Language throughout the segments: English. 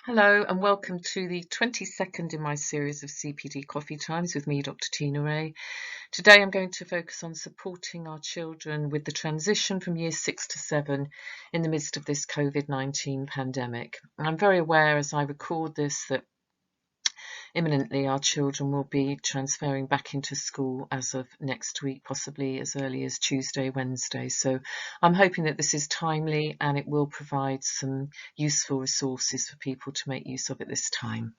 Hello and welcome to the 22nd in my series of CPD Coffee Times with me, Dr Tina Rae. Today I'm going to focus on supporting our children with the transition from year 6 to 7 in the midst of this COVID-19 pandemic. I'm very aware as I record this that imminently our children will be transferring back into school as of next week, possibly as early as Tuesday, Wednesday. So I'm hoping that this is timely and it will provide some useful resources for people to make use of at this time.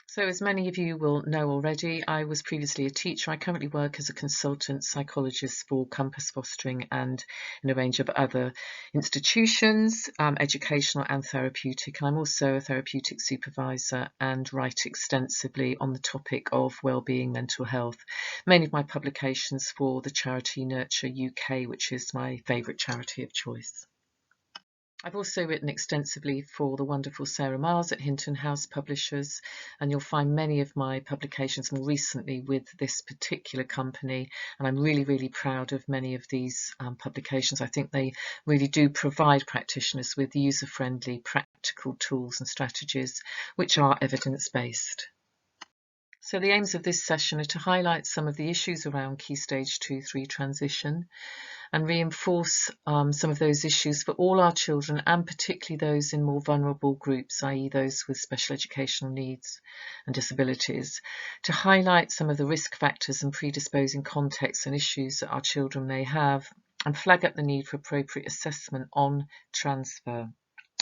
So as many of you will know already, I was previously a teacher. I currently work as a consultant psychologist for Compass Fostering and in a range of other institutions, educational and therapeutic. I'm also a therapeutic supervisor and write extensively on the topic of wellbeing, mental health. Many of my publications for the charity NurtureUK, which is my favourite charity of choice. I've also written extensively for the wonderful Sarah Miles at Hinton House Publishers, and you'll find many of my publications more recently with this particular company, and I'm really proud of many of these publications. I think they really do provide practitioners with user-friendly practical tools and strategies which are evidence-based. So the aims of this session are to highlight some of the issues around Key Stage 2-3 transition and reinforce some of those issues for all our children, and particularly those in more vulnerable groups, i.e. those with special educational needs and disabilities, to highlight some of the risk factors and predisposing contexts and issues that our children may have, and flag up the need for appropriate assessment on transfer,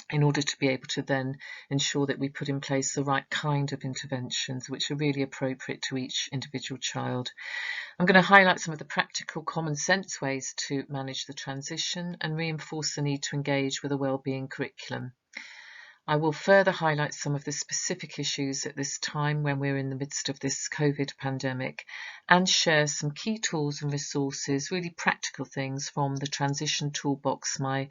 in order to be able to then ensure that we put in place the right kind of interventions which are really appropriate to each individual child. I'm going to highlight some of the practical common sense ways to manage the transition and reinforce the need to engage with a wellbeing curriculum. I will further highlight some of the specific issues at this time when we're in the midst of this COVID pandemic, and share some key tools and resources, really practical things from the Transition Toolbox, my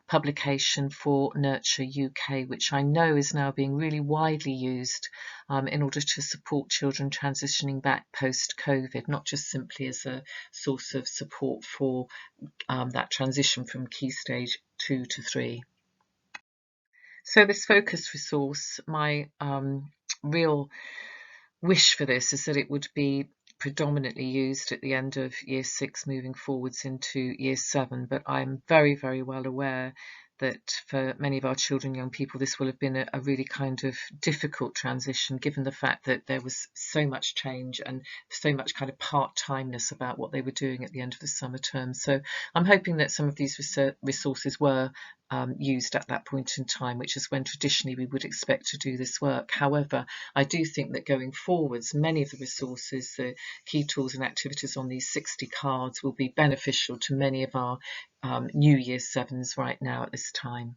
publication for NurtureUK, which I know is now being really widely used in order to support children transitioning back post-COVID, not just simply as a source of support for that transition from Key Stage 2 to 3. So this focused resource, my real wish for this is that it would be predominantly used at the end of year 6 moving forwards into year 7, but I'm very well aware that for many of our children and young people this will have been a really kind of difficult transition, given the fact that there was so much change and so much kind of part-timeness about what they were doing at the end of the summer term. So I'm hoping that some of these resources were used at that point in time, which is when traditionally we would expect to do this work. However, I do think that going forwards, many of the resources, the key tools and activities on these 60 cards will be beneficial to many of our new year 7s right now at this time.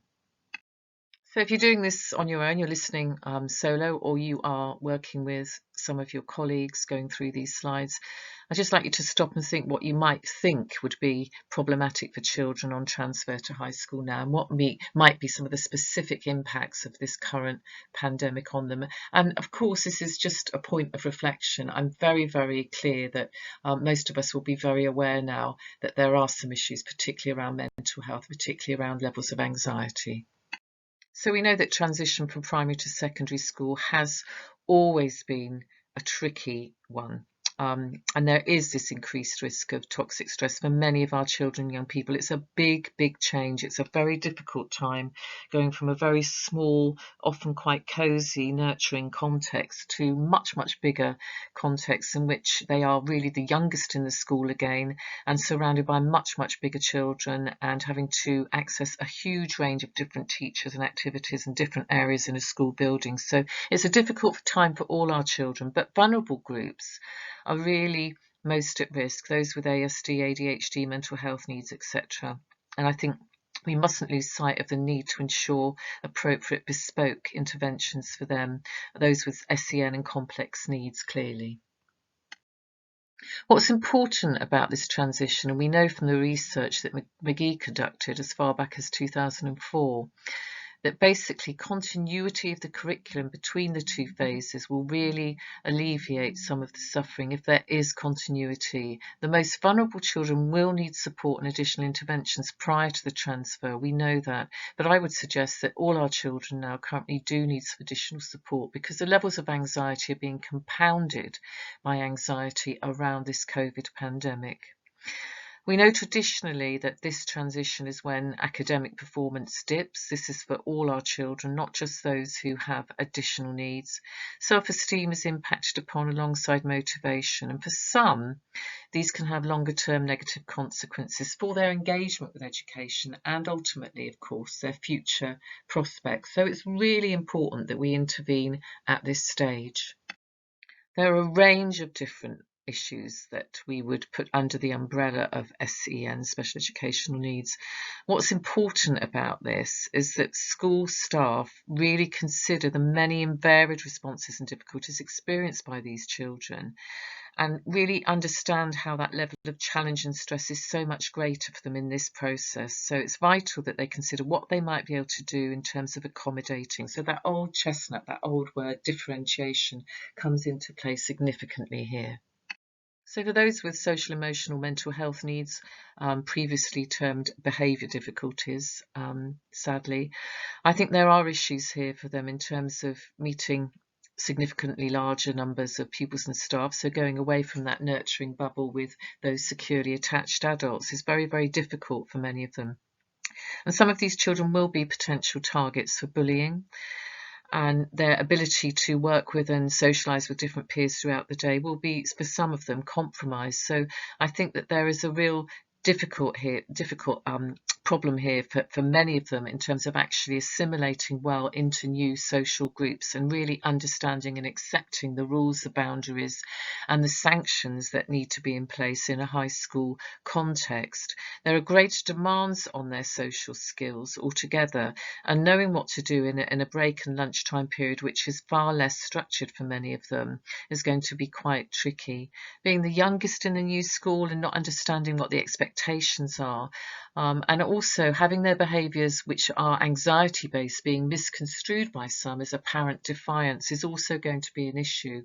So if you're doing this on your own, you're listening solo, or you are working with some of your colleagues going through these slides, I'd just like you to stop and think what you might think would be problematic for children on transfer to high school now, and what might be some of the specific impacts of this current pandemic on them. And of course, this is just a point of reflection. I'm very clear that most of us will be very aware now that there are some issues, particularly around mental health, particularly around levels of anxiety. So we know that transition from primary to secondary school has always been a tricky one. And there is this increased risk of toxic stress for many of our children and young people. It's a big change. It's a very difficult time, going from a very small, often quite cosy, nurturing context to much bigger contexts in which they are really the youngest in the school again, and surrounded by much bigger children, and having to access a huge range of different teachers and activities in different areas in a school building. So it's a difficult time for all our children, but vulnerable groups are really most at risk, those with ASD, ADHD, mental health needs, etc. And I think we mustn't lose sight of the need to ensure appropriate bespoke interventions for them, those with SEN and complex needs, clearly. What's important about this transition, and we know from the research that McGee conducted as far back as 2004, that basically continuity of the curriculum between the two phases will really alleviate some of the suffering if there is continuity. The most vulnerable children will need support and additional interventions prior to the transfer. We know that. But I would suggest that all our children now currently do need some additional support because the levels of anxiety are being compounded by anxiety around this COVID pandemic. We know traditionally that this transition is when academic performance dips. This is for all our children, not just those who have additional needs. Self-esteem is impacted upon alongside motivation, and for some, these can have longer-term negative consequences for their engagement with education and ultimately, of course, their future prospects. So it's really important that we intervene at this stage. There are a range of different issues that we would put under the umbrella of SEN, special educational needs. What's important about this is that school staff really consider the many and varied responses and difficulties experienced by these children and really understand how that level of challenge and stress is so much greater for them in this process. So it's vital that they consider what they might be able to do in terms of accommodating. So that old chestnut, that old word differentiation, comes into play significantly here. So for those with social, emotional, mental health needs, previously termed behaviour difficulties, sadly, I think there are issues here for them in terms of meeting significantly larger numbers of pupils and staff. So going away from that nurturing bubble with those securely attached adults is very, very difficult for many of them. And some of these children will be potential targets for bullying, and their ability to work with and socialise with different peers throughout the day will be, for some of them, compromised. So I think that there is a real difficult problem here for many of them in terms of actually assimilating well into new social groups and really understanding and accepting the rules, the boundaries and the sanctions that need to be in place in a high school context. There are greater demands on their social skills altogether, and knowing what to do in a break and lunchtime period, which is far less structured for many of them, is going to be quite tricky. Being the youngest in a new school and not understanding what the expectations are, and also having their behaviours which are anxiety-based being misconstrued by some as apparent defiance is also going to be an issue.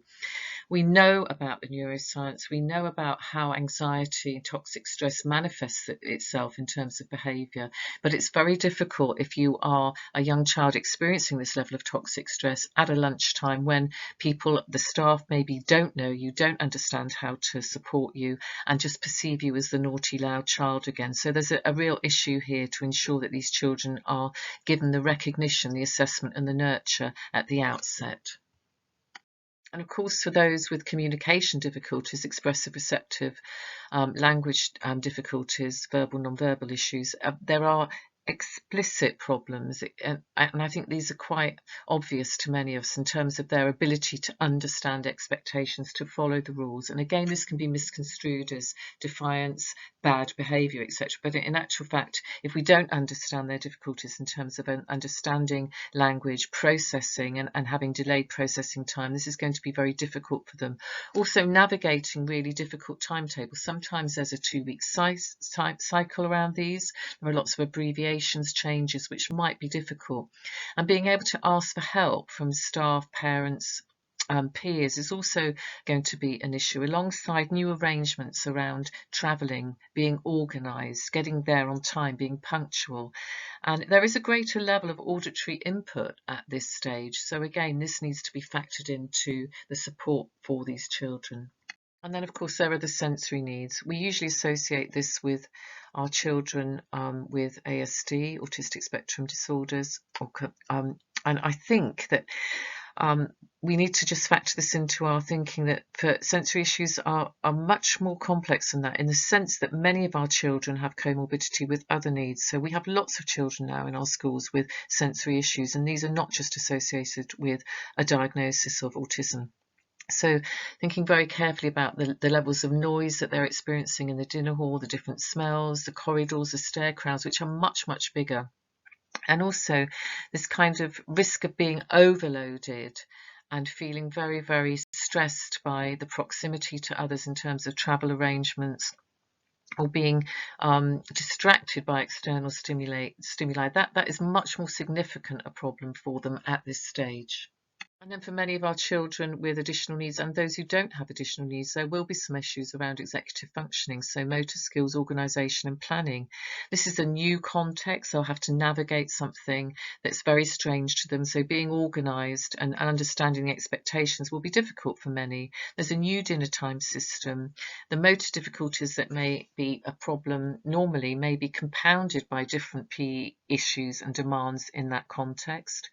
We know about the neuroscience, we know about how anxiety and toxic stress manifests itself in terms of behaviour, but it's very difficult if you are a young child experiencing this level of toxic stress at a lunchtime when people, the staff, maybe don't know you, don't understand how to support you and just perceive you as the naughty, loud child again. So there's a real issue here to ensure that these children are given the recognition, the assessment and the nurture at the outset. And of course, for those with communication difficulties, expressive, receptive, language difficulties, verbal, non-verbal issues, there are explicit problems, and I think these are quite obvious to many of us in terms of their ability to understand expectations, to follow the rules. And again, this can be misconstrued as defiance, bad behaviour, etc. But in actual fact, if we don't understand their difficulties in terms of understanding language, processing and having delayed processing time, this is going to be very difficult for them. Also navigating really difficult timetables. Sometimes there's a 2-week cycle around these. There are lots of abbreviations, changes, which might be difficult. And being able to ask for help from staff, parents, peers is also going to be an issue, alongside new arrangements around travelling, being organised, getting there on time, being punctual. And there is a greater level of auditory input at this stage. So again, this needs to be factored into the support for these children. And then, of course, there are the sensory needs. We usually associate this with our children with ASD, autistic spectrum disorders, and I think that we need to just factor this into our thinking that for sensory issues are much more complex than that, in the sense that many of our children have comorbidity with other needs. So we have lots of children now in our schools with sensory issues, and these are not just associated with a diagnosis of autism. So thinking very carefully about the levels of noise that they're experiencing in the dinner hall, the different smells, the corridors, the stair crowds, which are much, much bigger. And also this kind of risk of being overloaded and feeling very, very stressed by the proximity to others in terms of travel arrangements, or being distracted by external stimuli, that is much more significant a problem for them at this stage. And then for many of our children with additional needs and those who don't have additional needs, there will be some issues around executive functioning, so motor skills, organisation and planning. This is a new context. They'll have to navigate something that's very strange to them. So being organised and understanding the expectations will be difficult for many. There's a new dinner time system. The motor difficulties that may be a problem normally may be compounded by different PE issues and demands in that context.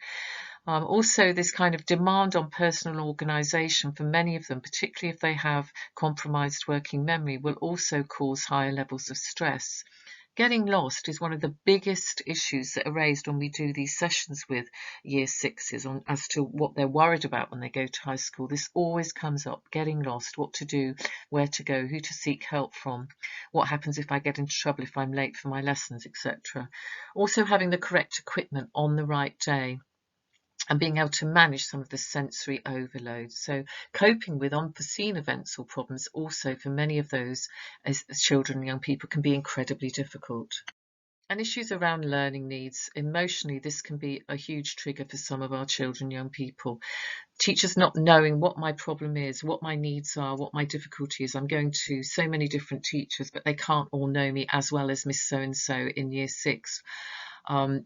Also, this kind of demand on personal organisation for many of them, particularly if they have compromised working memory, will also cause higher levels of stress. Getting lost is one of the biggest issues that are raised when we do these sessions with year sixes as to what they're worried about when they go to high school. This always comes up: getting lost, what to do, where to go, who to seek help from, what happens if I get into trouble, if I'm late for my lessons, etc. Also, having the correct equipment on the right day, and being able to manage some of the sensory overload. So coping with unforeseen events or problems also for many of those as children and young people can be incredibly difficult. And issues around learning needs. Emotionally, this can be a huge trigger for some of our children and young people. Teachers not knowing what my problem is, what my needs are, what my difficulty is. I'm going to so many different teachers, but they can't all know me as well as Miss So-and-so in year 6.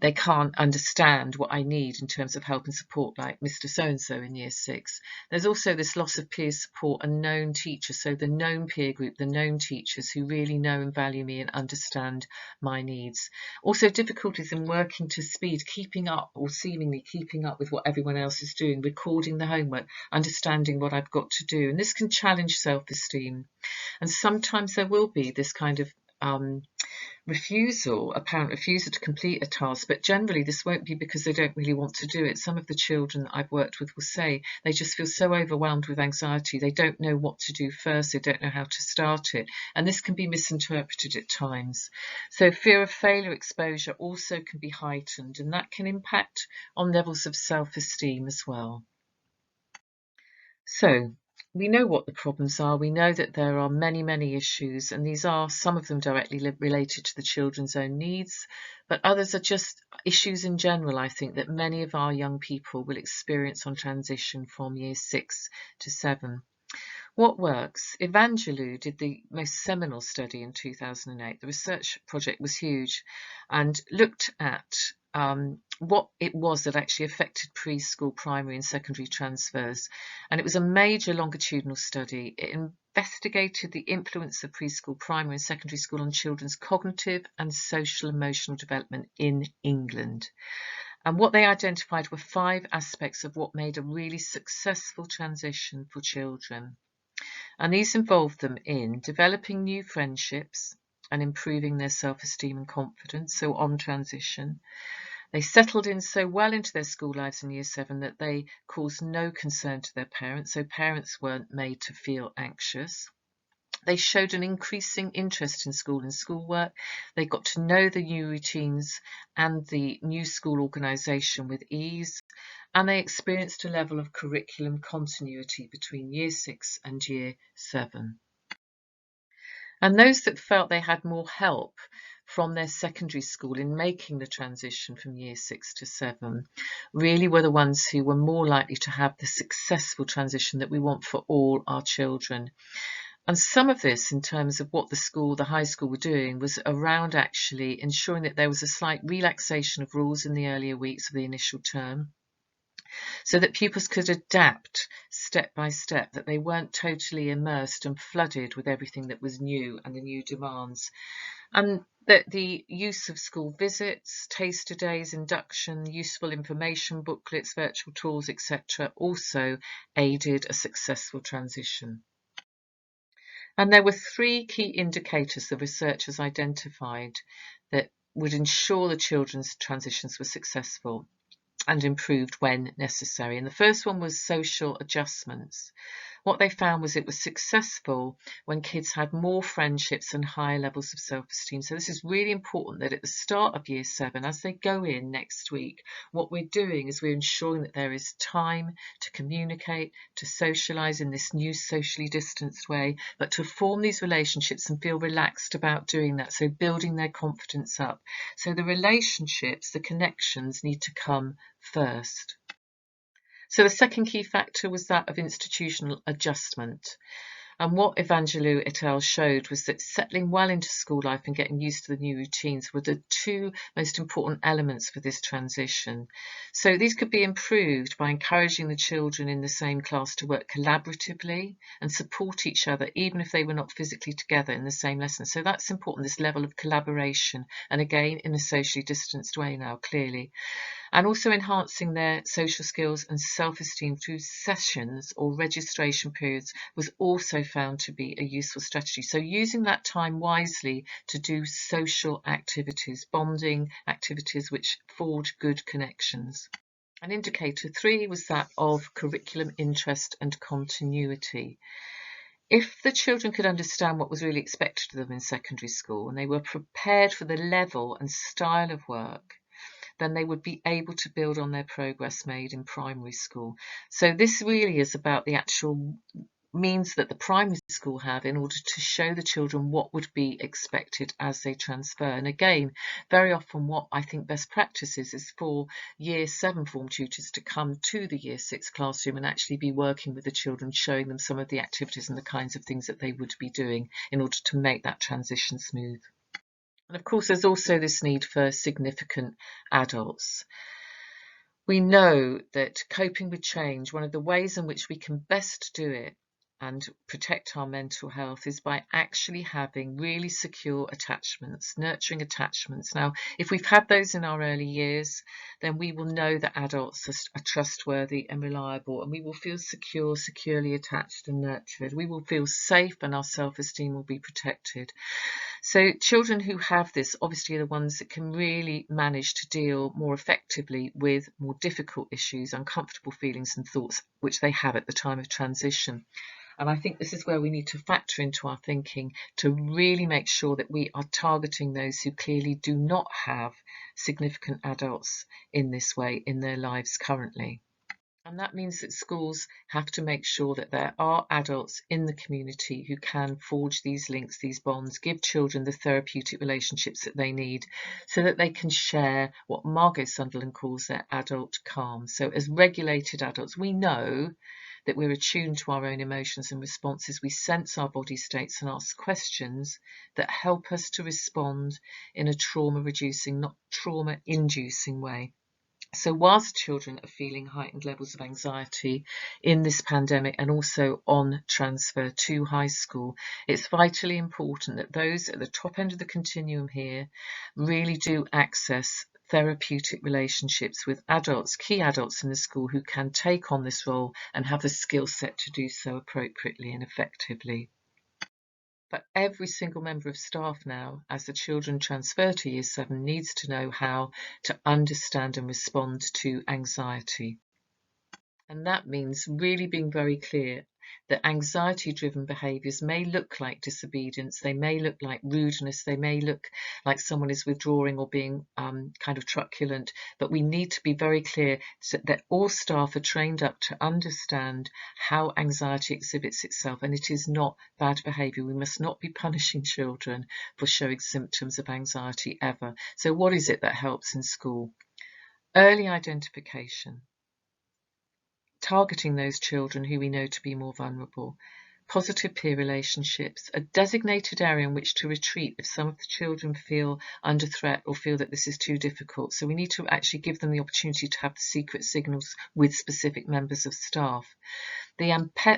They can't understand what I need in terms of help and support like Mr. So-and-so in year 6. There's also this loss of peer support and known teachers, so the known peer group, the known teachers who really know and value me and understand my needs. Also difficulties in working to speed, keeping up or seemingly keeping up with what everyone else is doing, recording the homework, understanding what I've got to do. And this can challenge self-esteem. And sometimes there will be this kind of apparent refusal to complete a task, but generally this won't be because they don't really want to do it. Some of the children that I've worked with will say they just feel so overwhelmed with anxiety, they don't know what to do first, they don't know how to start it, and this can be misinterpreted at times. So fear of failure exposure also can be heightened, and that can impact on levels of self-esteem as well. So we know what the problems are. We know that there are many, many issues, and these are some of them directly related to the children's own needs, but others are just issues in general, I think, that many of our young people will experience on transition from year 6 to 7. What works? Evangelou did the most seminal study in 2008. The research project was huge and looked at what it was that actually affected preschool, primary and secondary transfers. And it was a major longitudinal study. It investigated the influence of preschool, primary and secondary school on children's cognitive and social emotional development in England. And what they identified were 5 aspects of what made a really successful transition for children. And these involved them in developing new friendships and improving their self-esteem and confidence, so on transition. They settled in so well into their school lives in year 7 that they caused no concern to their parents, so parents weren't made to feel anxious. They showed an increasing interest in school and schoolwork. They got to know the new routines and the new school organisation with ease, and they experienced a level of curriculum continuity between year 6 and year 7. And those that felt they had more help from their secondary school in making the transition from year 6 to 7 really were the ones who were more likely to have the successful transition that we want for all our children. And some of this, in terms of what the high school were doing, was around actually ensuring that there was a slight relaxation of rules in the earlier weeks of the initial term, so that pupils could adapt step by step, that they weren't totally immersed and flooded with everything that was new and the new demands. And that the use of school visits, taster days, induction, useful information booklets, virtual tours, etc. also aided a successful transition. And there were 3 key indicators the researchers identified that would ensure the children's transitions were successful and improved when necessary. And the first one was social adjustments. What they found was it was successful when kids had more friendships and higher levels of self-esteem. So this is really important, that at the start of year 7, as they go in next week, what we're doing is we're ensuring that there is time to communicate, to socialise in this new socially distanced way, but to form these relationships and feel relaxed about doing that. So building their confidence up. So the relationships, the connections need to come first. So the second key factor was that of institutional adjustment. And what Evangelou et al. Showed was that settling well into school life and getting used to the new routines were the two most important elements for this transition. So these could be improved by encouraging the children in the same class to work collaboratively and support each other, even if they were not physically together in the same lesson. So that's important, this level of collaboration, and again in a socially distanced way now, clearly. And also enhancing their social skills and self-esteem through sessions or registration periods was also found to be a useful strategy. So using that time wisely to do social activities, bonding activities which forge good connections. And indicator 3 was that of curriculum interest and continuity. If the children could understand what was really expected of them in secondary school and they were prepared for the level and style of work, then they would be able to build on their progress made in primary school. So this really is about the actual means that the primary school have in order to show the children what would be expected as they transfer. And again, very often what I think best practice is for year 7 form tutors to come to the year 6 classroom and actually be working with the children, showing them some of the activities and the kinds of things that they would be doing in order to make that transition smooth. And of course, there's also this need for significant adults. We know that coping with change, one of the ways in which we can best do it and protect our mental health is by actually having really secure attachments, nurturing attachments. Now, if we've had those in our early years, then we will know that adults are trustworthy and reliable, and we will feel secure, securely attached and nurtured. We will feel safe and our self-esteem will be protected. So children who have this obviously are the ones that can really manage to deal more effectively with more difficult issues, uncomfortable feelings and thoughts which they have at the time of transition. And I think this is where we need to factor into our thinking to really make sure that we are targeting those who clearly do not have significant adults in this way in their lives currently. And that means that schools have to make sure that there are adults in the community who can forge these links, these bonds, give children the therapeutic relationships that they need so that they can share what Margot Sunderland calls their adult calm. So as regulated adults, we know that we're attuned to our own emotions and responses. We sense our body states and ask questions that help us to respond in a trauma-reducing, not trauma-inducing way. So whilst children are feeling heightened levels of anxiety in this pandemic and also on transfer to high school, it's vitally important that those at the top end of the continuum here really do access therapeutic relationships with adults, key adults in the school who can take on this role and have the skill set to do so appropriately and effectively. But every single member of staff now, as the children transfer to year 7, needs to know how to understand and respond to anxiety. And that means really being very clear that anxiety-driven behaviours may look like disobedience, they may look like rudeness, they may look like someone is withdrawing or being kind of truculent, but we need to be very clear so that all staff are trained up to understand how anxiety exhibits itself, and it is not bad behaviour. We must not be punishing children for showing symptoms of anxiety ever. So what is it that helps in school? Early identification. Targeting those children who we know to be more vulnerable, positive peer relationships, a designated area in which to retreat if some of the children feel under threat or feel that this is too difficult. So we need to actually give them the opportunity to have the secret signals with specific members of staff. The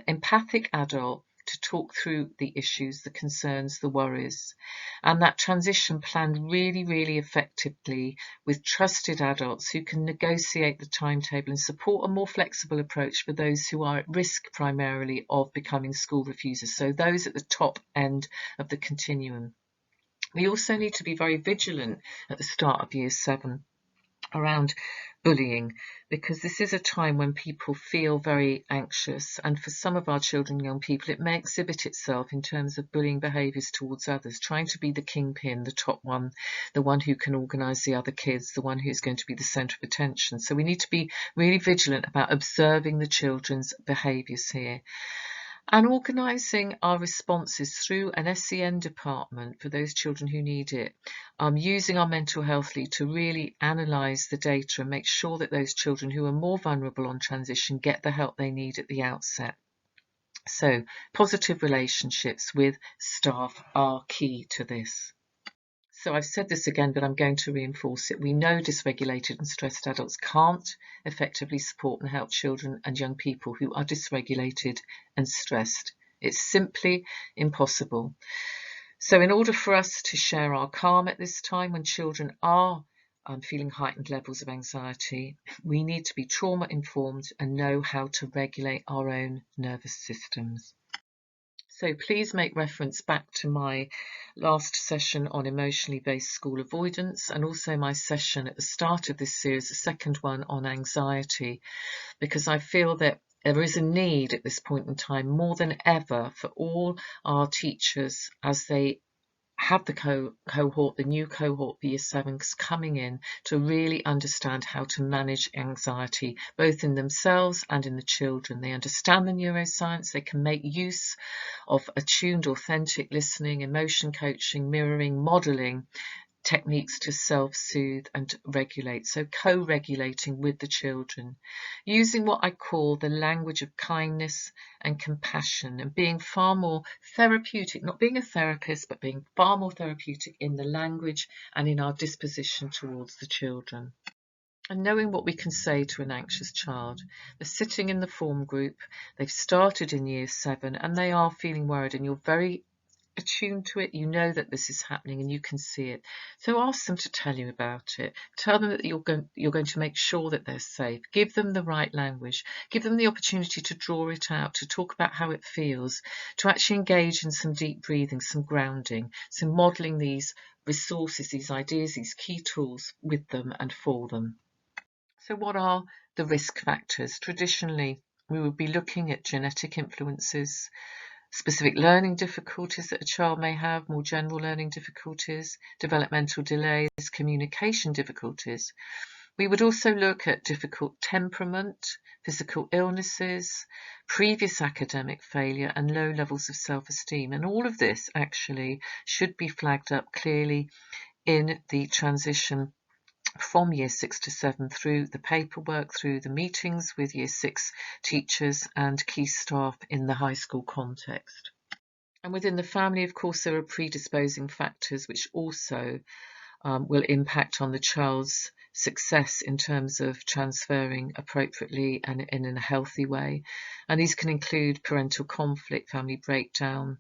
empathic adult to talk through the issues, the concerns, the worries, and that transition planned really, really effectively with trusted adults who can negotiate the timetable and support a more flexible approach for those who are at risk primarily of becoming school refusers, so those at the top end of the continuum. We also need to be very vigilant at the start of year 7 around bullying, because this is a time when people feel very anxious, and for some of our children and young people it may exhibit itself in terms of bullying behaviours towards others, trying to be the kingpin, the top one, the one who can organise the other kids, the one who's going to be the centre of attention. So we need to be really vigilant about observing the children's behaviours here, and organising our responses through an SEN department for those children who need it, using our mental health lead to really analyse the data and make sure that those children who are more vulnerable on transition get the help they need at the outset. So positive relationships with staff are key to this. So I've said this again, but I'm going to reinforce it. We know dysregulated and stressed adults can't effectively support and help children and young people who are dysregulated and stressed. It's simply impossible. So in order for us to share our calm at this time when children are feeling heightened levels of anxiety, we need to be trauma-informed and know how to regulate our own nervous systems. So please make reference back to my last session on emotionally based school avoidance, and also my session at the start of this series, the second one on anxiety, because I feel that there is a need at this point in time more than ever for all our teachers, as they have the cohort, the new cohort, the year 7s coming in, to really understand how to manage anxiety, both in themselves and in the children. They understand the neuroscience, they can make use of attuned, authentic listening, emotion coaching, mirroring, modelling techniques to self-soothe and regulate, so co-regulating with the children, using what I call the language of kindness and compassion, and being far more therapeutic, not being a therapist, but being far more therapeutic in the language and in our disposition towards the children. And knowing what we can say to an anxious child. They're sitting in the form group, they've started in year 7 and they are feeling worried, and you're very attuned to it, you know that this is happening and you can see it. So ask them to tell you about it. Tell them that you're going to make sure that they're safe. Give them the right language. Give them the opportunity to draw it out, to talk about how it feels, to actually engage in some deep breathing, some grounding, some modelling these resources, these ideas, these key tools with them and for them. So what are the risk factors? Traditionally, we would be looking at genetic influences, specific learning difficulties that a child may have, more general learning difficulties, developmental delays, communication difficulties. We would also look at difficult temperament, physical illnesses, previous academic failure, and low levels of self-esteem. And all of this actually should be flagged up clearly in the transition from year 6 to 7, through the paperwork, through the meetings with year 6 teachers and key staff in the high school context. And within the family, of course, there are predisposing factors which also will impact on the child's success in terms of transferring appropriately and in a healthy way. And these can include parental conflict, family breakdown,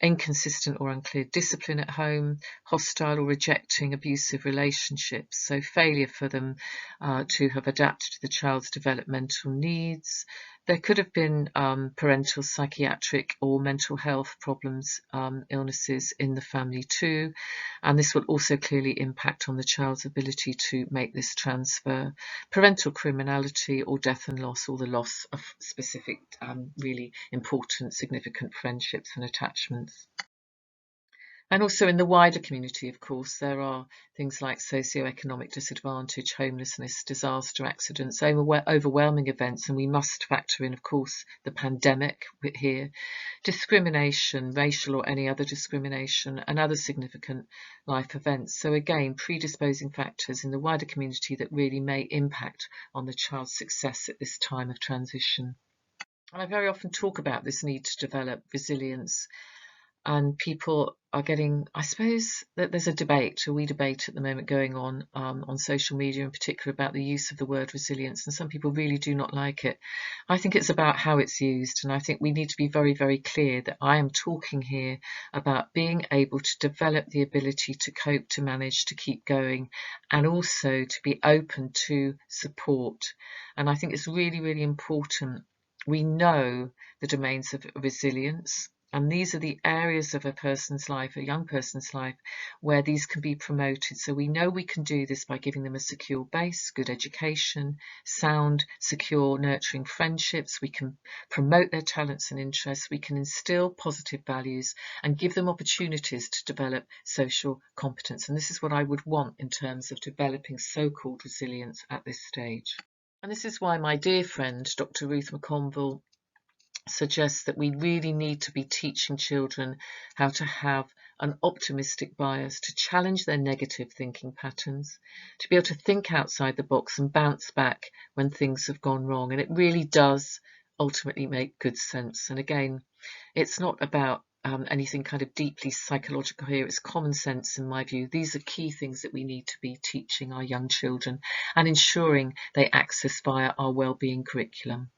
inconsistent or unclear discipline at home, hostile or rejecting abusive relationships, so failure for them to have adapted to the child's developmental needs. There could have been parental psychiatric or mental health problems, illnesses in the family too, and this will also clearly impact on the child's ability to make this transfer. Parental criminality or death and loss, or the loss of specific really important, significant friendships and attachments. And also in the wider community, of course, there are things like socioeconomic disadvantage, homelessness, disaster, accidents, overwhelming events, and we must factor in, of course, the pandemic here, discrimination, racial or any other discrimination, and other significant life events. So again, predisposing factors in the wider community that really may impact on the child's success at this time of transition. And I very often talk about this need to develop resilience, and people are getting, I suppose that there's a wee debate at the moment going on social media in particular about the use of the word resilience, and some people really do not like it. I think it's about how it's used, and I think we need to be very, very clear that I am talking here about being able to develop the ability to cope, to manage, to keep going, and also to be open to support. And I think it's really, really important. We know the domains of resilience, And these are the areas of a person's life, a young person's life, where these can be promoted. So we know we can do this by giving them a secure base, good education, sound, secure, nurturing friendships. We can promote their talents and interests. We can instill positive values and give them opportunities to develop social competence. And this is what I would want in terms of developing so-called resilience at this stage. And this is why my dear friend, Dr. Ruth McConville, suggests that we really need to be teaching children how to have an optimistic bias, to challenge their negative thinking patterns, to be able to think outside the box and bounce back when things have gone wrong. And it really does ultimately make good sense. And again, it's not about anything kind of deeply psychological here. It's common sense in my view. These are key things that we need to be teaching our young children and ensuring they access via our wellbeing curriculum.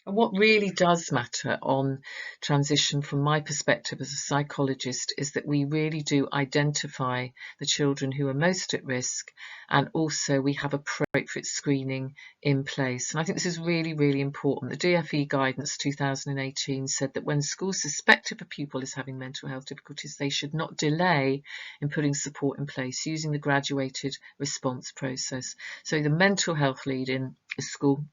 And what really does matter on transition from my perspective as a psychologist is that we really do identify the children who are most at risk, and also we have appropriate screening in place. And I think this is really, really important. The DFE guidance 2018 said that when schools suspect if a pupil is having mental health difficulties, they should not delay in putting support in place using the graduated response process. So the mental health lead in a school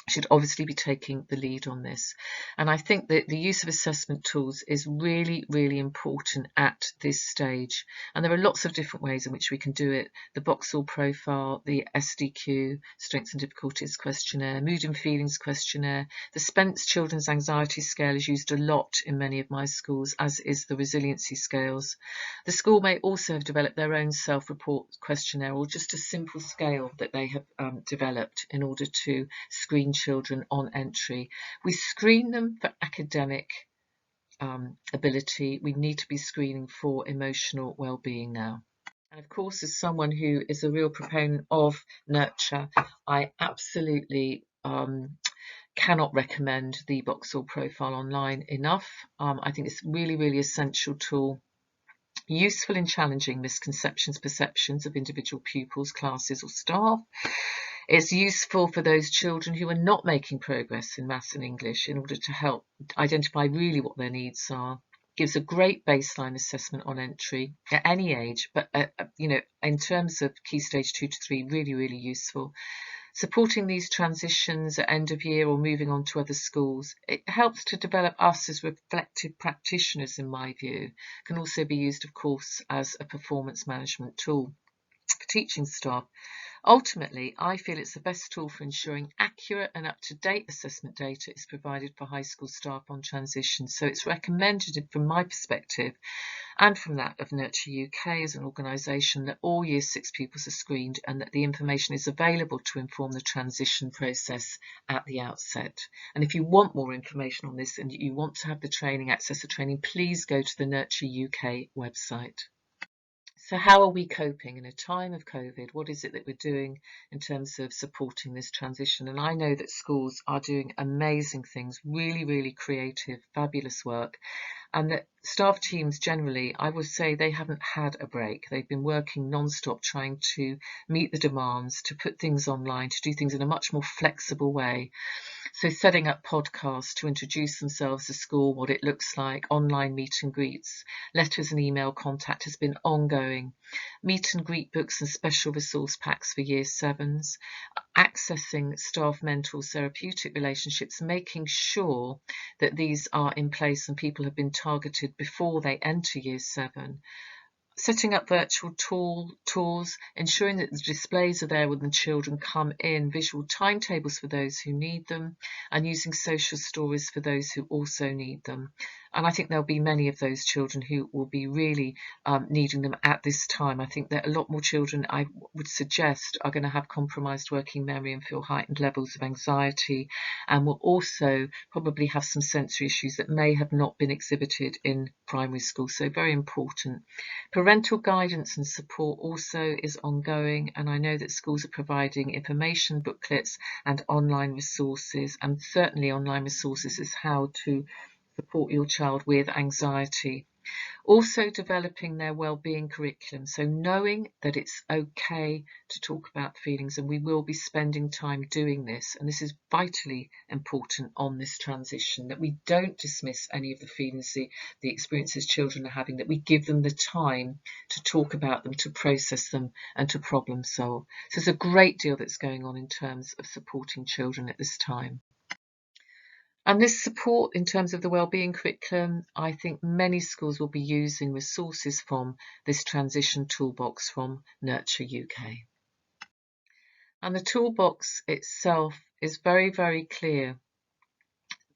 should obviously be taking the lead on this. And I think that the use of assessment tools is really, really important at this stage. And there are lots of different ways in which we can do it. The Voxel Profile, the SDQ, Strengths and Difficulties Questionnaire, Mood and Feelings Questionnaire. The Spence Children's Anxiety Scale is used a lot in many of my schools, as is the resiliency scales. The school may also have developed their own self-report questionnaire, or just a simple scale that they have developed in order to screen children on entry. We screen them for academic ability. We need to be screening for emotional well-being now. And of course, as someone who is a real proponent of nurture, I absolutely cannot recommend the Voxel Profile online enough. I think it's a really, really essential tool, useful in challenging misconceptions, perceptions of individual pupils, classes or staff. It's useful for those children who are not making progress in maths and English in order to help identify really what their needs are. Gives a great baseline assessment on entry at any age, but in terms of key stage 2 to 3, really, really useful. Supporting these transitions at end of year or moving on to other schools, it helps to develop us as reflective practitioners, in my view. Can also be used, of course, as a performance management tool for teaching staff. Ultimately, I feel it's the best tool for ensuring accurate and up-to-date assessment data is provided for high school staff on transition. So it's recommended from my perspective and from that of NurtureUK as an organisation that all Year 6 pupils are screened and that the information is available to inform the transition process at the outset. And if you want more information on this and you want to have the training, access the training, please go to the NurtureUK website. So how are we coping in a time of COVID? What is it that we're doing in terms of supporting this transition? And I know that schools are doing amazing things, really, really creative, fabulous work. And that staff teams generally, I would say they haven't had a break. They've been working non-stop trying to meet the demands, to put things online, to do things in a much more flexible way. So setting up podcasts to introduce themselves to school, what it looks like, online meet and greets, letters and email contact has been ongoing, meet and greet books and special resource packs for Year 7s, accessing staff mentor therapeutic relationships, making sure that these are in place and people have been targeted before they enter Year 7. Setting up virtual tours, ensuring that the displays are there when the children come in, visual timetables for those who need them, and using social stories for those who also need them. And I think there'll be many of those children who will be really needing them at this time. I think that a lot more children, I would suggest, are going to have compromised working memory and feel heightened levels of anxiety, and will also probably have some sensory issues that may have not been exhibited in primary school. So very important. Parental guidance and support also is ongoing, and I know that schools are providing information booklets and online resources, and certainly online resources is how to support your child with anxiety. Also developing their wellbeing curriculum, so knowing that it's okay to talk about feelings, and we will be spending time doing this, and this is vitally important on this transition, that we don't dismiss any of the feelings, the experiences children are having, that we give them the time to talk about them, to process them, and to problem solve. So there's a great deal that's going on in terms of supporting children at this time. And this support in terms of the wellbeing curriculum, I think many schools will be using resources from this transition toolbox from NurtureUK. And the toolbox itself is very, very clear.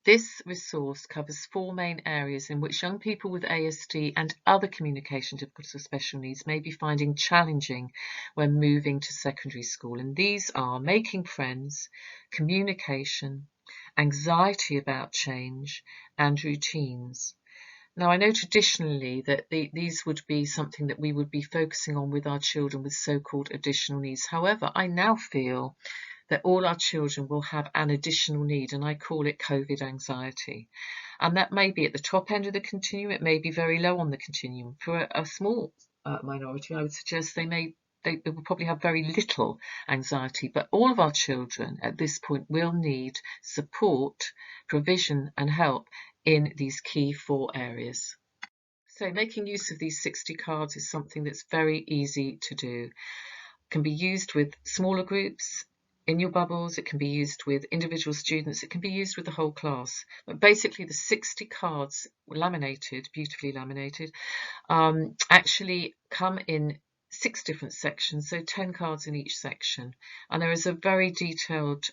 This resource covers 4 main areas in which young people with ASD and other communication difficulties or special needs may be finding challenging when moving to secondary school. And these are making friends, communication, anxiety about change, and routines. Now, I know traditionally that these would be something that we would be focusing on with our children with so-called additional needs. However, I now feel that all our children will have an additional need, and I call it COVID anxiety. And that may be at the top end of the continuum, it may be very low on the continuum. For a small minority, I would suggest they will probably have very little anxiety, but all of our children at this point will need support, provision and help in these key 4 areas. So making use of these 60 cards is something that's very easy to do. It can be used with smaller groups, in your bubbles, it can be used with individual students, it can be used with the whole class. But basically the 60 cards, laminated, beautifully laminated, actually come in 6 different sections, so 10 cards in each section. And there is a very detailed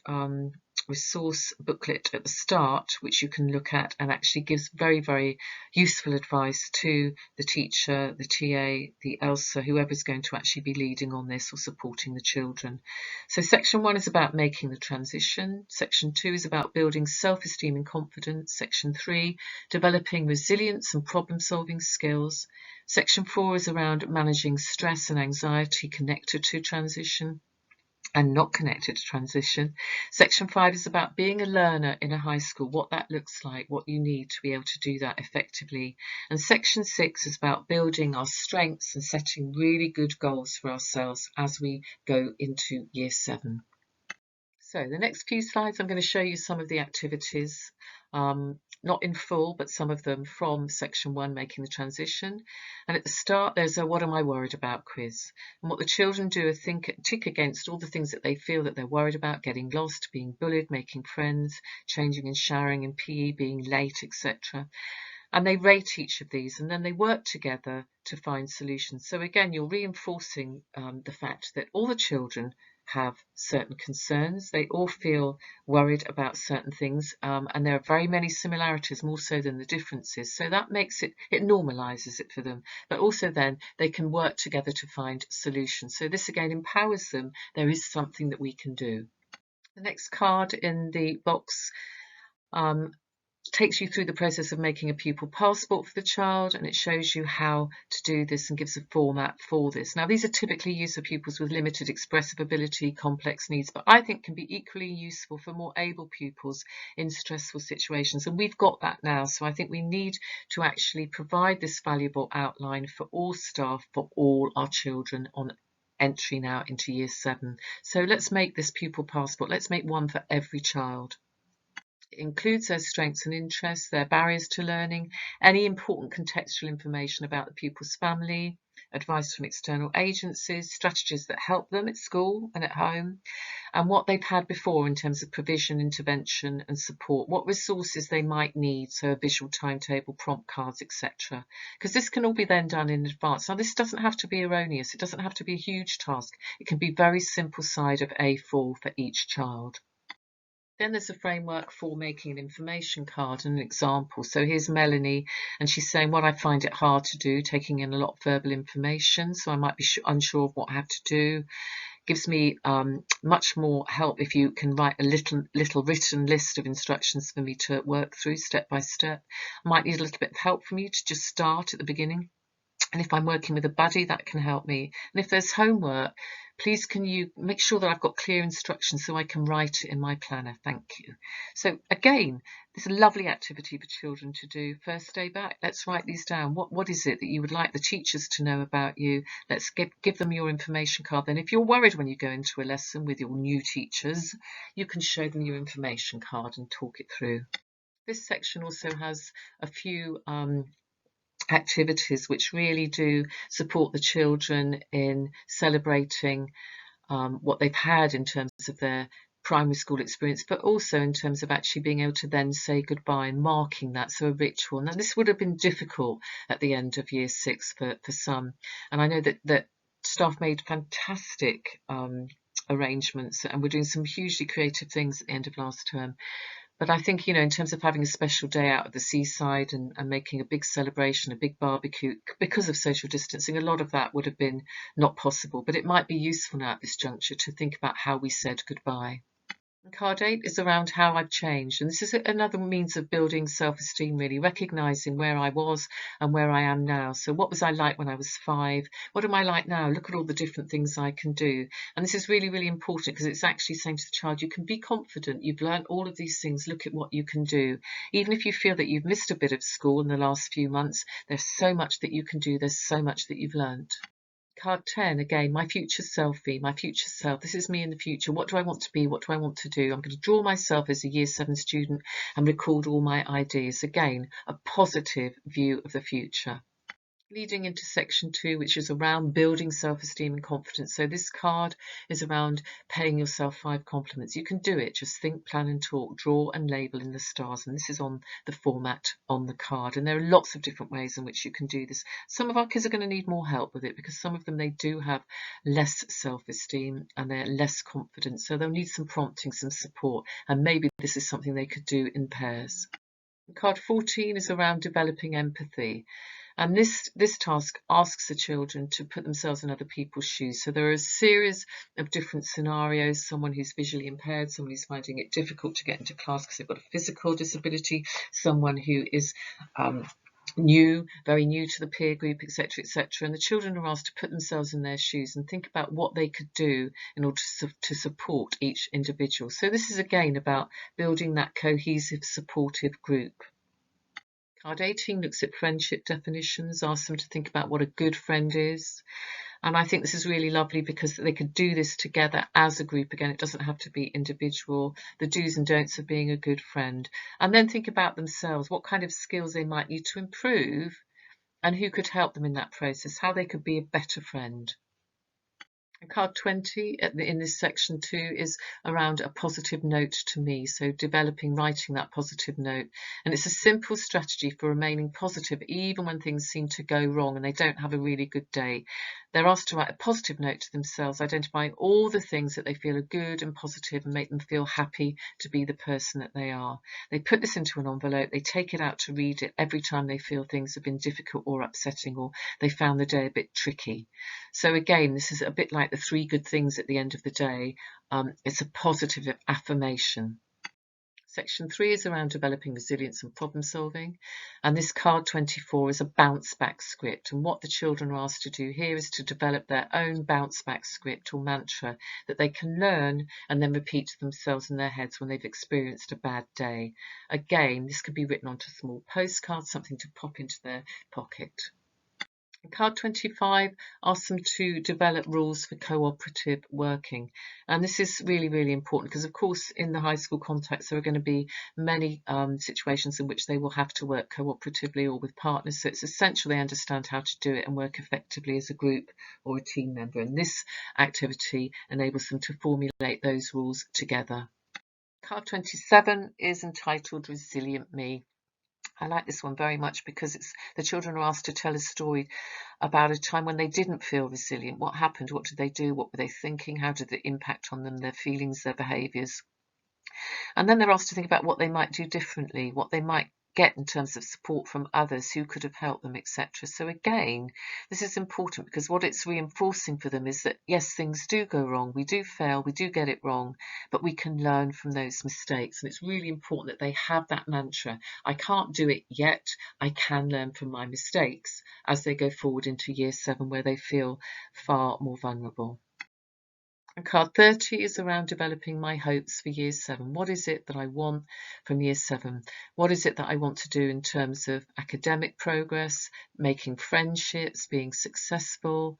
resource booklet at the start which you can look at, and actually gives very, very useful advice to the teacher, the TA, the ELSA, whoever's going to actually be leading on this or supporting the children. So section 1 is about making the transition. Section 2 is about building self-esteem and confidence. Section 3, developing resilience and problem-solving skills. Section 4 is around managing stress and anxiety connected to transition and not connected to transition. Section 5 is about being a learner in a high school, what that looks like, what you need to be able to do that effectively. And Section 6 is about building our strengths and setting really good goals for ourselves as we go into Year 7. So the next few slides, I'm going to show you some of the activities, not in full, but some of them from Section 1, making the transition. And at the start, there's a what am I worried about quiz. And what the children do is tick against all the things that they feel that they're worried about: getting lost, being bullied, making friends, changing and showering in PE, being late, etc. And they rate each of these, and then they work together to find solutions. So again, you're reinforcing the fact that all the children have certain concerns, they all feel worried about certain things, and there are very many similarities, more so than the differences. So that makes it normalizes it for them, but also then they can work together to find solutions. So this again empowers them. There is something that we can do. The next card in the box takes you through the process of making a pupil passport for the child, and it shows you how to do this and gives a format for this. Now, these are typically used for pupils with limited expressive ability, complex needs, but I think can be equally useful for more able pupils in stressful situations, and we've got that now. So I think we need to actually provide this valuable outline for all staff, for all our children on entry now into Year 7. So let's make this pupil passport. Let's make one for every child. It includes their strengths and interests, their barriers to learning, any important contextual information about the pupil's family, advice from external agencies, strategies that help them at school and at home, and what they've had before in terms of provision, intervention and support, what resources they might need, so a visual timetable, prompt cards, etc. Because this can all be then done in advance. Now, this doesn't have to be erroneous, it doesn't have to be a huge task, it can be very simple side of A4 for each child. Then there's a framework for making an information card and an example. So here's Melanie, and she's saying, what I find it hard to do, taking in a lot of verbal information, so I might be unsure of what I have to do. Gives me much more help if you can write a little written list of instructions for me to work through step by step. I might need a little bit of help from you to just start at the beginning. And if I'm working with a buddy, that can help me. And if there's homework, Please can you make sure that I've got clear instructions so I can write it in my planner? Thank you. So again, this is a lovely activity for children to do. First day back, let's write these down. What is it that you would like the teachers to know about you? Let's give them your information card. Then if you're worried when you go into a lesson with your new teachers, you can show them your information card and talk it through. This section also has a few activities which really do support the children in celebrating what they've had in terms of their primary school experience, but also in terms of actually being able to then say goodbye and marking that, so a ritual. Now this would have been difficult at the end of year 6 for some, and I know that staff made fantastic arrangements and we're doing some hugely creative things at the end of last term. But I think, in terms of having a special day out at the seaside and making a big celebration, a big barbecue, because of social distancing, a lot of that would have been not possible. But it might be useful now at this juncture to think about how we said goodbye. Card 8 is around how I've changed, and this is another means of building self-esteem, really recognising where I was and where I am now. So what was I like when I was 5? What am I like now? Look at all the different things I can do. And this is really, really important because it's actually saying to the child, you can be confident, you've learned all of these things, look at what you can do. Even if you feel that you've missed a bit of school in the last few months, there's so much that you can do, there's so much that you've learned. Card 10, again, my future selfie, my future self. This is me in the future. What do I want to be? What do I want to do? I'm going to draw myself as a year 7 student and record all my ideas. Again, a positive view of the future. Leading into section 2, which is around building self-esteem and confidence. So this card is around paying yourself 5 compliments. You can do it. Just think, plan and talk, draw and label in the stars. And this is on the format on the card. And there are lots of different ways in which you can do this. Some of our kids are going to need more help with it because some of them, they do have less self-esteem and they're less confident. So they'll need some prompting, some support. And maybe this is something they could do in pairs. Card 14 is around developing empathy. And this task asks the children to put themselves in other people's shoes. So there are a series of different scenarios. Someone who's visually impaired, someone who's finding it difficult to get into class because they've got a physical disability, someone who is very new to the peer group, etc., etc. And the children are asked to put themselves in their shoes and think about what they could do in order to support each individual. So this is again about building that cohesive, supportive group. Card 18 looks at friendship definitions, asks them to think about what a good friend is. And I think this is really lovely because they could do this together as a group. Again, it doesn't have to be individual, the do's and don'ts of being a good friend. And then think about themselves, what kind of skills they might need to improve and who could help them in that process, how they could be a better friend. And card 20 in this section 2 is around a positive note to me. So writing that positive note. And it's a simple strategy for remaining positive even when things seem to go wrong and they don't have a really good day. They're asked to write a positive note to themselves, identifying all the things that they feel are good and positive and make them feel happy to be the person that they are. They put this into an envelope, they take it out to read it every time they feel things have been difficult or upsetting or they found the day a bit tricky. So again, this is a bit like the 3 good things at the end of the day. It's a positive affirmation. Section 3 is around developing resilience and problem solving. And this card 24 is a bounce back script. And what the children are asked to do here is to develop their own bounce back script or mantra that they can learn and then repeat to themselves in their heads when they've experienced a bad day. Again, this could be written onto small postcards, something to pop into their pocket. Card 25 asks them to develop rules for cooperative working. And this is really, really important because, of course, in the high school context, there are going to be many situations in which they will have to work cooperatively or with partners. So it's essential they understand how to do it and work effectively as a group or a team member. And this activity enables them to formulate those rules together. Card 27 is entitled Resilient Me. I like this one very much because the children are asked to tell a story about a time when they didn't feel resilient. What happened? What did they do? What were they thinking? How did it impact on them, their feelings, their behaviours? And then they're asked to think about what they might do differently, what they might get in terms of support from others, who could have helped them, etc. So again, this is important because what it's reinforcing for them is that yes, things do go wrong, we do fail, we do get it wrong, but we can learn from those mistakes. And it's really important that they have that mantra. I can't do it yet, I can learn from my mistakes as they go forward into year 7 where they feel far more vulnerable. And card 30 is around developing my hopes for year 7. What is it that I want from year 7? What is it that I want to do in terms of academic progress, making friendships, being successful?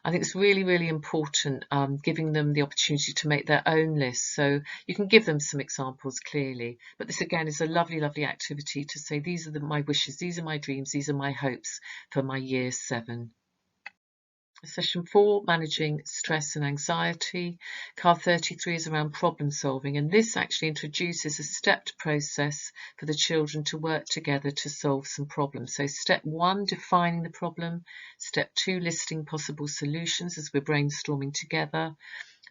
I think it's really, really important giving them the opportunity to make their own list. So you can give them some examples clearly. But this again is a lovely, lovely activity to say, these are my wishes, these are my dreams, these are my hopes for my year 7. Session 4, managing stress and anxiety. Card 33 is around problem solving, and this actually introduces a stepped process for the children to work together to solve some problems. So step 1, defining the problem. Step 2, listing possible solutions as we're brainstorming together.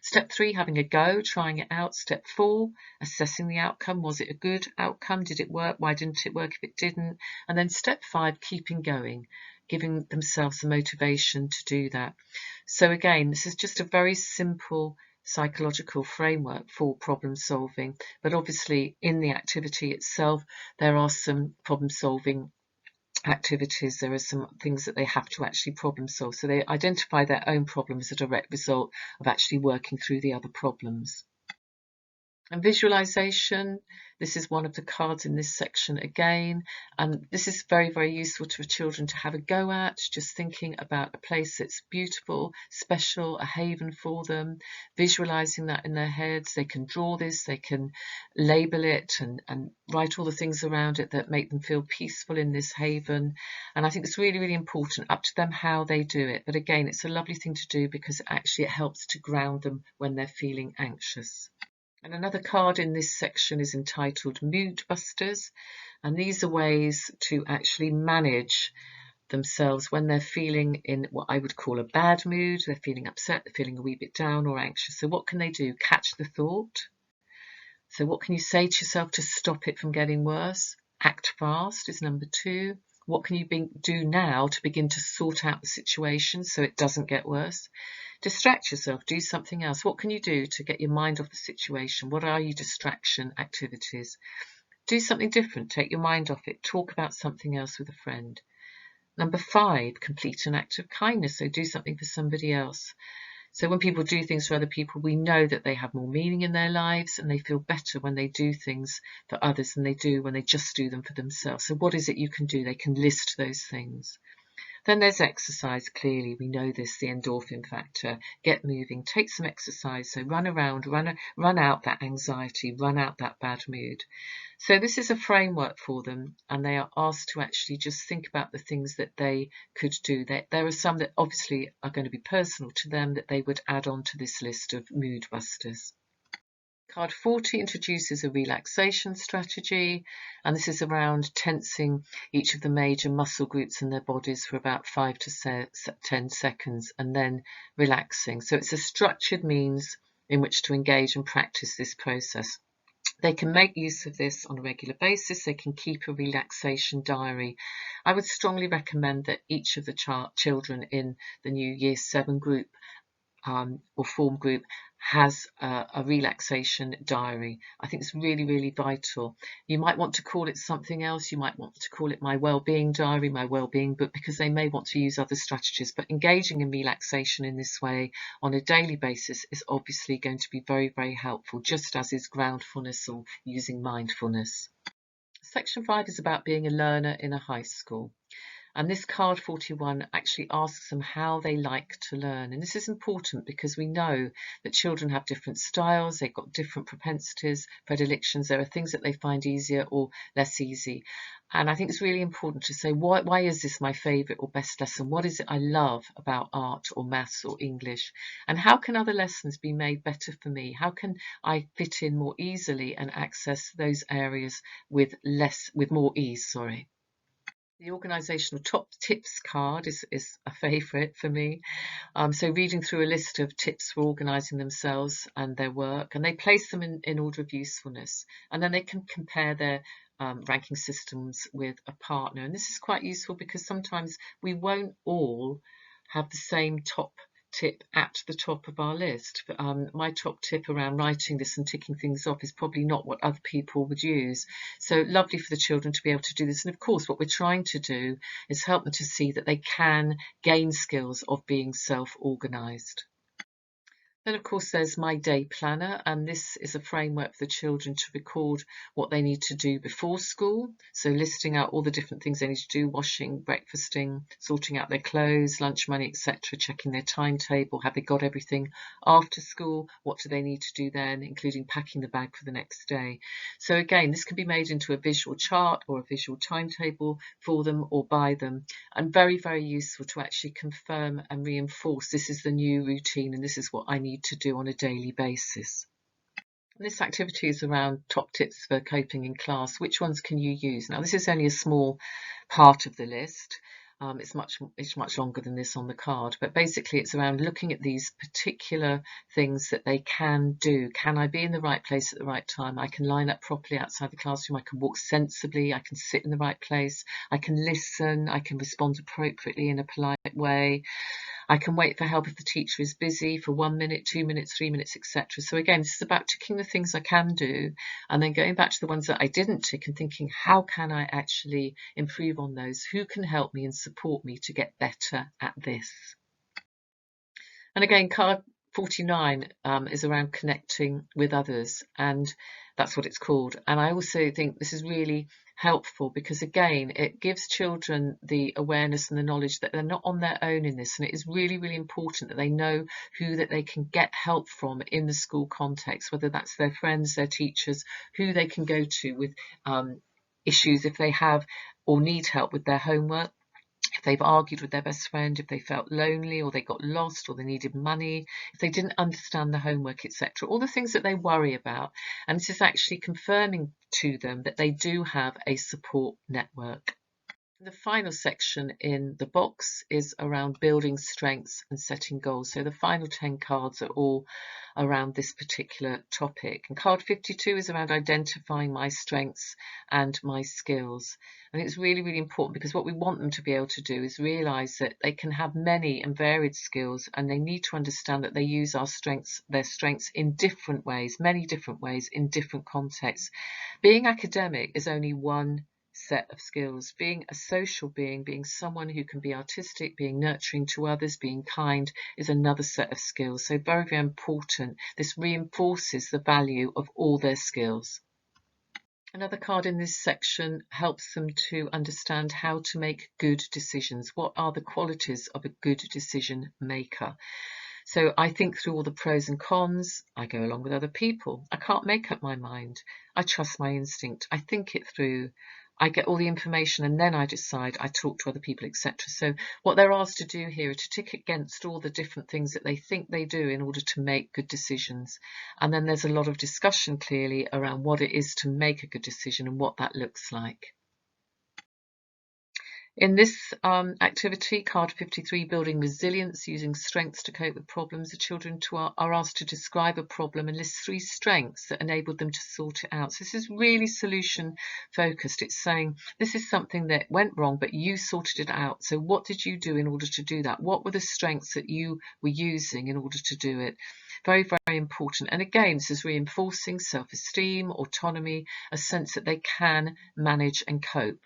Step 3, having a go, trying it out. Step 4, assessing the outcome. Was it a good outcome? Did it work? Why didn't it work if it didn't? And then step 5, keeping going, giving themselves the motivation to do that. So again, this is just a very simple psychological framework for problem solving, but obviously in the activity itself, there are some problem solving activities. There are some things that they have to actually problem solve. So they identify their own problem as a direct result of actually working through the other problems. And visualization, this is one of the cards in this section again, and this is very, very useful to children to have a go at, just thinking about a place that's beautiful, special, a haven for them, visualizing that in their heads. They can draw this, they can label it and write all the things around it that make them feel peaceful in this haven. And I think it's really, really important, up to them how they do it. But again, it's a lovely thing to do because actually it helps to ground them when they're feeling anxious. And another card in this section is entitled Mood Busters, and these are ways to actually manage themselves when they're feeling in what I would call a bad mood. They're feeling upset, they're feeling a wee bit down or anxious. So what can they do? Catch the thought. So what can you say to yourself to stop it from getting worse? Act fast is number 2. What can you do now to begin to sort out the situation so it doesn't get worse? Distract yourself, do something else. What can you do to get your mind off the situation? What are your distraction activities? Do something different, take your mind off it, talk about something else with a friend. Number 5, complete an act of kindness, so do something for somebody else. So when people do things for other people, we know that they have more meaning in their lives and they feel better when they do things for others than they do when they just do them for themselves. So what is it you can do? They can list those things. Then there's exercise. Clearly, we know this, the endorphin factor. Get moving, take some exercise. So run around, run out that anxiety, run out that bad mood. So this is a framework for them, and they are asked to actually just think about the things that they could do. There are some that obviously are going to be personal to them that they would add on to this list of mood busters. Card 40 introduces a relaxation strategy, and this is around tensing each of the major muscle groups in their bodies for about 5 to 10 seconds and then relaxing. So it's a structured means in which to engage and practice this process. They can make use of this on a regular basis. They can keep a relaxation diary. I would strongly recommend that each of the children in the new Year 7 group or form group has a relaxation diary. I think it's really, really vital. You might want to call it something else. You might want to call it my wellbeing diary, my wellbeing book, because they may want to use other strategies. But engaging in relaxation in this way on a daily basis is obviously going to be very, very helpful, just as is groundfulness or using mindfulness. Section 5 is about being a learner in a high school. And this card 41 actually asks them how they like to learn. And this is important because we know that children have different styles, they've got different propensities, predilections. There are things that they find easier or less easy. And I think it's really important to say, why is this my favourite or best lesson? What is it I love about art or maths or English? And how can other lessons be made better for me? How can I fit in more easily and access those areas with more ease, sorry. The organisational top tips card is a favourite for me. So reading through a list of tips for organising themselves and their work, and they place them in order of usefulness, and then they can compare their ranking systems with a partner. And this is quite useful because sometimes we won't all have the same top tip at the top of our list. My top tip around writing this and ticking things off is probably not what other people would use. So lovely for the children to be able to do this. And of course, what we're trying to do is help them to see that they can gain skills of being self-organised. Then, of course, there's My Day Planner, and this is a framework for the children to record what they need to do before school. So listing out all the different things they need to do: washing, breakfasting, sorting out their clothes, lunch money, etc., checking their timetable, have they got everything after school, what do they need to do then, including packing the bag for the next day. So again, this can be made into a visual chart or a visual timetable for them or by them, and very, very useful to actually confirm and reinforce this is the new routine and this is what I need to do on a daily basis. And this activity is around top tips for coping in class. Which ones can you use? Now, this is only a small part of the list. It's much longer than this on the card, but basically it's around looking at these particular things that they can do. Can I be in the right place at the right time? I can line up properly outside the classroom. I can walk sensibly. I can sit in the right place. I can listen. I can respond appropriately in a polite way. I can wait for help if the teacher is busy for 1 minute, 2 minutes, 3 minutes, etc. So again, this is about ticking the things I can do and then going back to the ones that I didn't tick and thinking, how can I actually improve on those? Who can help me and support me to get better at this? And again, card 49 is around connecting with others, and that's what it's called. And I also think this is really helpful because, again, it gives children the awareness and the knowledge that they're not on their own in this. And it is really, really important that they know who that they can get help from in the school context, whether that's their friends, their teachers, who they can go to with issues if they have or need help with their homework, if they've argued with their best friend, if they felt lonely or they got lost or they needed money, if they didn't understand the homework, etc. All the things that they worry about. And this is actually confirming to them that they do have a support network. The final section in the box is around building strengths and setting goals. So the final 10 cards are all around this particular topic. And card 52 is around identifying my strengths and my skills. And it's really, really important because what we want them to be able to do is realise that they can have many and varied skills, and they need to understand that they use their strengths in different ways, many different ways in different contexts. Being academic is only one set of skills. Being a social being, being someone who can be artistic, being nurturing to others, being kind is another set of skills. So very, very important. This reinforces the value of all their skills. Another card in this section helps them to understand how to make good decisions. What are the qualities of a good decision maker? So I think through all the pros and cons. I go along with other people. I can't make up my mind. I trust my instinct. I think it through. I get all the information and then I decide. I talk to other people, etc. So what they're asked to do here is to tick against all the different things that they think they do in order to make good decisions. And then there's a lot of discussion clearly around what it is to make a good decision and what that looks like. In this activity, card 53, building resilience using strengths to cope with problems, the children are asked to describe a problem and list 3 strengths that enabled them to sort it out. So this is really solution focused. It's saying this is something that went wrong, but you sorted it out. So what did you do in order to do that? What were the strengths that you were using in order to do it? Very, very important. And again, this is reinforcing self-esteem, autonomy, a sense that they can manage and cope.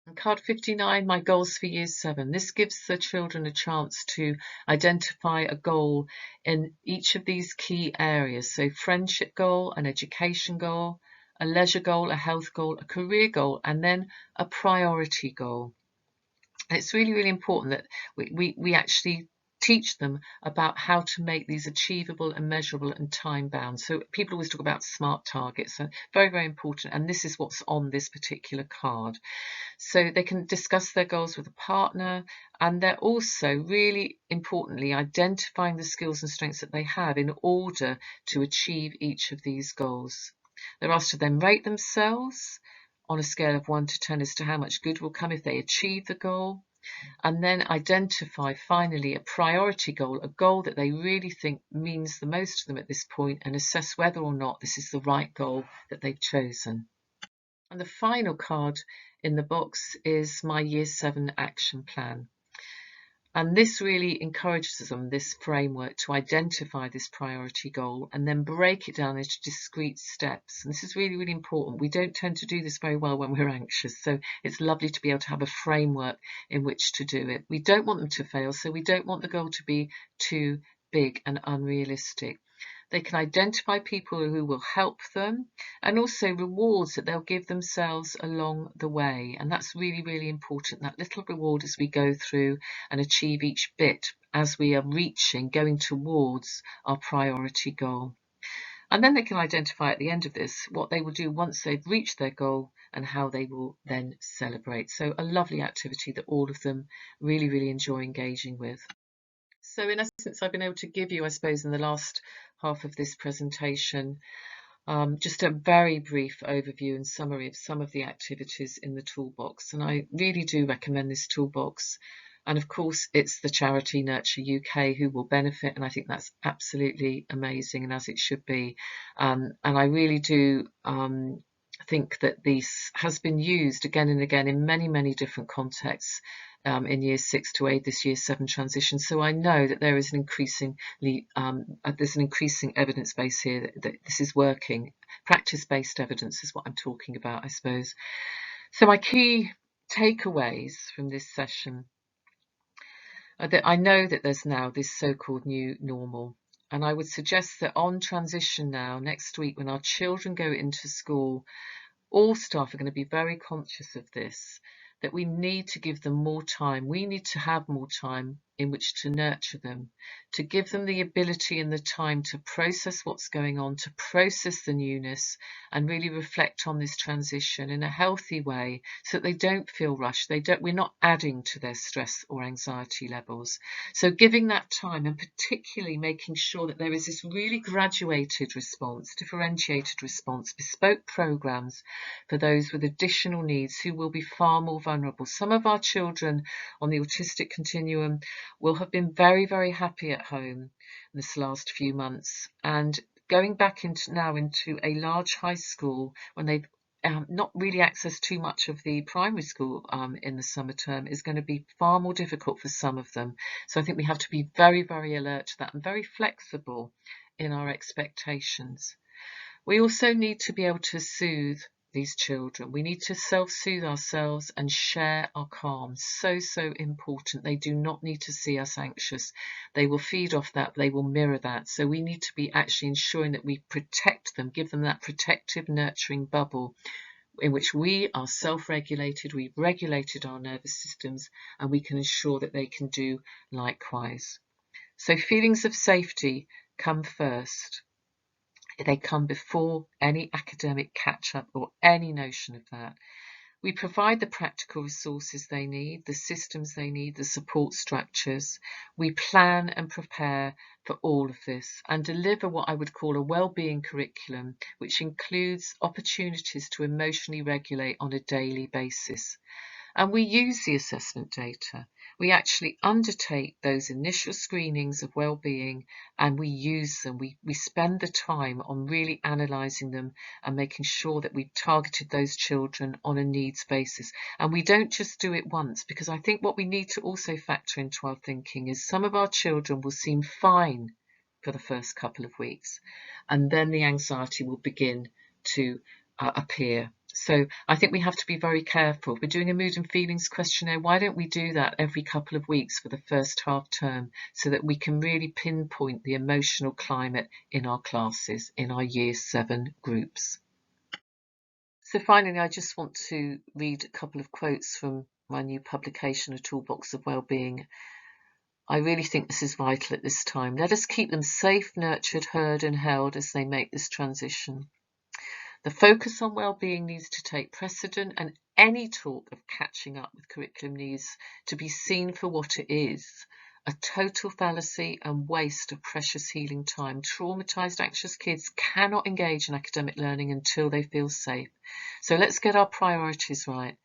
And card 59, my goals for year 7. This gives the children a chance to identify a goal in each of these key areas. So friendship goal, an education goal, a leisure goal, a health goal, a career goal, and then a priority goal. And it's really, really important that we actually teach them about how to make these achievable and measurable and time bound. So people always talk about SMART targets, so very, very important. And this is what's on this particular card. So they can discuss their goals with a partner, and they're also really importantly identifying the skills and strengths that they have in order to achieve each of these goals. They're asked to then rate themselves on a scale of 1 to 10 as to how much good will come if they achieve the goal, and then identify finally a priority goal, a goal that they really think means the most to them at this point, and assess whether or not this is the right goal that they've chosen. And the final card in the box is my year 7 action plan. And this really encourages them, this framework, to identify this priority goal and then break it down into discrete steps. And this is really, really important. We don't tend to do this very well when we're anxious. So it's lovely to be able to have a framework in which to do it. We don't want them to fail. So we don't want the goal to be too big and unrealistic. They can identify people who will help them, and also rewards that they'll give themselves along the way. And that's really, really important, that little reward as we go through and achieve each bit as we are going towards our priority goal. And then they can identify at the end of this what they will do once they've reached their goal and how they will then celebrate. So a lovely activity that all of them really, really enjoy engaging with. So in essence, I've been able to give you, I suppose, in the last half of this presentation, just a very brief overview and summary of some of the activities in the toolbox. And I really do recommend this toolbox. And of course, it's the charity NurtureUK who will benefit. And I think that's absolutely amazing, and as it should be. And I really do think that this has been used again and again in many, many different contexts in year 6 to aid this year 7 transition. So I know that there is an there's an increasing evidence base here that this is working. Practice-based evidence is what I'm talking about, I suppose. So my key takeaways from this session are that I know that there's now this so-called new normal. And I would suggest that on transition now, next week, when our children go into school, all staff are going to be very conscious of this, that we need to give them more time. We need to have more time in which to nurture them, to give them the ability and the time to process what's going on, to process the newness, and really reflect on this transition in a healthy way so that they don't feel rushed. We're not adding to their stress or anxiety levels. So giving that time, and particularly making sure that there is this really graduated response, differentiated response, bespoke programs for those with additional needs who will be far more vulnerable. Some of our children on the autistic continuum will have been very, very happy at home this last few months, and going back into a large high school when they've not really accessed too much of the primary school in the summer term is going to be far more difficult for some of them. So I think we have to be very, very alert to that and very flexible in our expectations. We also need to be able to soothe these children. We need to self-soothe ourselves and share our calm. So, so important. They do not need to see us anxious. They will feed off that. They will mirror that. So we need to be actually ensuring that we protect them, give them that protective, nurturing bubble in which we are self-regulated, we've regulated our nervous systems, and we can ensure that they can do likewise. So feelings of safety come first. They come before any academic catch-up or any notion of that. We provide the practical resources they need, the systems they need, the support structures. We plan and prepare for all of this and deliver what I would call a wellbeing curriculum, which includes opportunities to emotionally regulate on a daily basis. And we use the assessment data. We actually undertake those initial screenings of well-being, and we use them. We spend the time on really analysing them and making sure that we've targeted those children on a needs basis. And we don't just do it once, because I think what we need to also factor into our thinking is some of our children will seem fine for the first couple of weeks, and then the anxiety will begin to appear. So I think we have to be very careful. We're doing a mood and feelings questionnaire. Why don't we do that every couple of weeks for the first half term so that we can really pinpoint the emotional climate in our classes, in our year 7 groups? So finally, I just want to read a couple of quotes from my new publication, A Toolbox of Wellbeing. I really think this is vital at this time. Let us keep them safe, nurtured, heard and held as they make this transition. The focus on well-being needs to take precedent, and any talk of catching up with curriculum needs to be seen for what it is, a total fallacy and waste of precious healing time. Traumatised, anxious kids cannot engage in academic learning until they feel safe. So let's get our priorities right.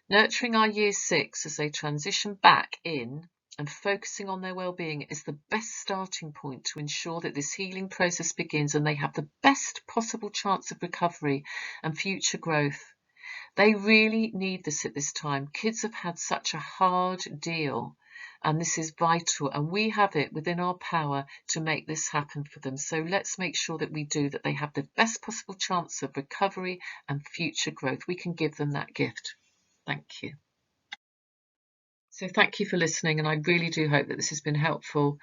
Nurturing our year 6 as they transition back in and focusing on their well-being is the best starting point to ensure that this healing process begins and they have the best possible chance of recovery and future growth. They really need this at this time. Kids have had such a hard deal, and this is vital, and we have it within our power to make this happen for them. So let's make sure that we do, that they have the best possible chance of recovery and future growth. We can give them that gift. Thank you. So thank you for listening, and I really do hope that this has been helpful.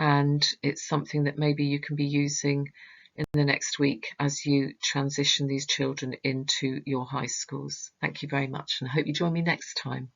and it's something that maybe you can be using in the next week as you transition these children into your high schools. Thank you very much, and I hope you join me next time.